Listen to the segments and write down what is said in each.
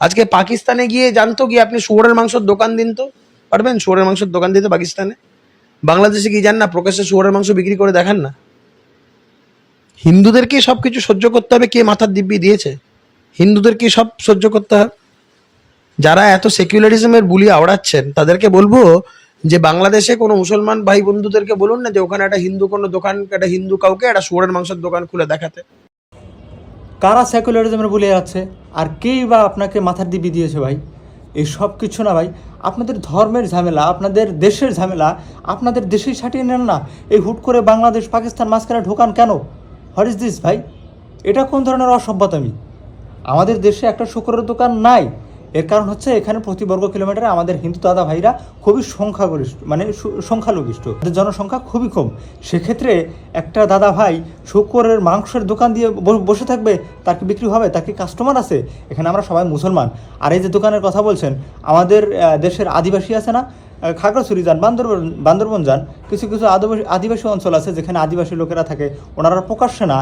আজকে পাকিস্তানে গিয়ে জানতো কি আপনি শুয়োরের মাংসের দোকান দিন তো পারবেন? শুয়োরের মাংসের দোকান দিতে পাকিস্তানে? বাংলাদেশে কি যান না, প্রকাশ্যে শুয়োরের মাংস বিক্রি করে দেখান না? হিন্দুদেরকে সবকিছু সহ্য করতে হবে? কে মাথার দিব্যি দিয়েছে? হিন্দুদেরকে সব সহ্য করতে হবে? যারা এত সেকুলারিজমের বুলি আওড়াচ্ছেন তাদেরকে বলবো যে বাংলাদেশে কোনো মুসলমান ভাই বন্ধুদেরকে বলুন না যে ওখানে একটা হিন্দু কোনো দোকান, একটা হিন্দু কাউকে একটা শুয়োরের মাংসের দোকান খুলে দেখাতে। কারা সেকুলারিজমের বলে যাচ্ছে আর কেই বা আপনাকে মাথার দিব্যি দিয়েছে ভাই? এই সব কিছু না ভাই, আপনাদের ধর্মের ঝামেলা, আপনাদের দেশের ঝামেলা আপনাদের দেশেই ছাটিয়ে নেন না। এই হুট করে বাংলাদেশ পাকিস্তান মাঝখানে ঢোকান কেন? হোয়াট ইজ দিস ভাই? এটা কোন ধরনের অসভ্যতামি? আমাদের দেশে একটা শুকরের দোকান নাই, এর কারণ হচ্ছে এখানে প্রতি বর্গ কিলোমিটারে আমাদের হিন্দু দাদা ভাইরা খুবই সংখ্যাগরিষ্ঠ, মানে সংখ্যালঘিষ্ঠ, জনসংখ্যা খুবই কম। সেক্ষেত্রে একটা দাদা ভাই শুকরের মাংসের দোকান দিয়ে বসে থাকবে, তার কি বিক্রি হবে? তার কি কাস্টমার আছে? এখানে আমরা সবাই মুসলমান। আর এই যে দোকানের কথা বলছেন, আমাদের দেশের আদিবাসী আছে না, খাগড়াছড়ি যান, বান্দরবন যান, কিছু কিছু আদিবাসী অঞ্চল আছে যেখানে আদিবাসী লোকেরা থাকে, ওনারা প্রকাশ্যে না,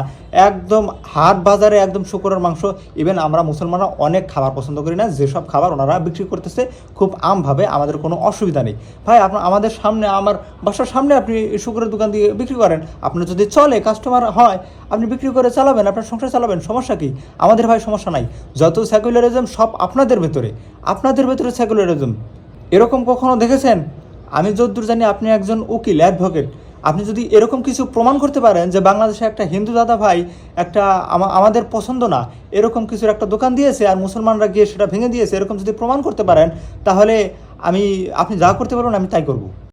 একদম হাট বাজারে একদম শুকরের মাংস, ইভেন আমরা মুসলমানরা অনেক খাবার পছন্দ করি না, যেসব খাবার ওনারা বিক্রি করতেছে খুব আমভাবে, আমাদের কোনো অসুবিধা নেই। ভাই আপনার আমাদের সামনে, আমার বাসার সামনে আপনি শুকরের দোকান দিয়ে বিক্রি করেন, আপনার যদি চলে, কাস্টমার হয়, আপনি বিক্রি করে চালাবেন, আপনার সংসার চালাবেন, সমস্যা কি? আমাদের ভাই সমস্যা নাই। যত সেকুলারিজম সব আপনাদের ভেতরে সেকুলারিজম। এরকম কখনো দেখেছেন? আমি যতদূর জানি আপনি একজন উকিল, অ্যাডভোকেট। আপনি যদি এরকম কিছু প্রমাণ করতে পারেন যে বাংলাদেশে একটা হিন্দু দাদা ভাই একটা আমাদের পছন্দ না এরকম কিছুর একটা দোকান দিয়েছে আর মুসলমানরা গিয়ে সেটা ভেঙে দিয়েছে, এরকম যদি প্রমাণ করতে পারেন, তাহলে আপনি যা করতে পারবেন আমি তাই করব।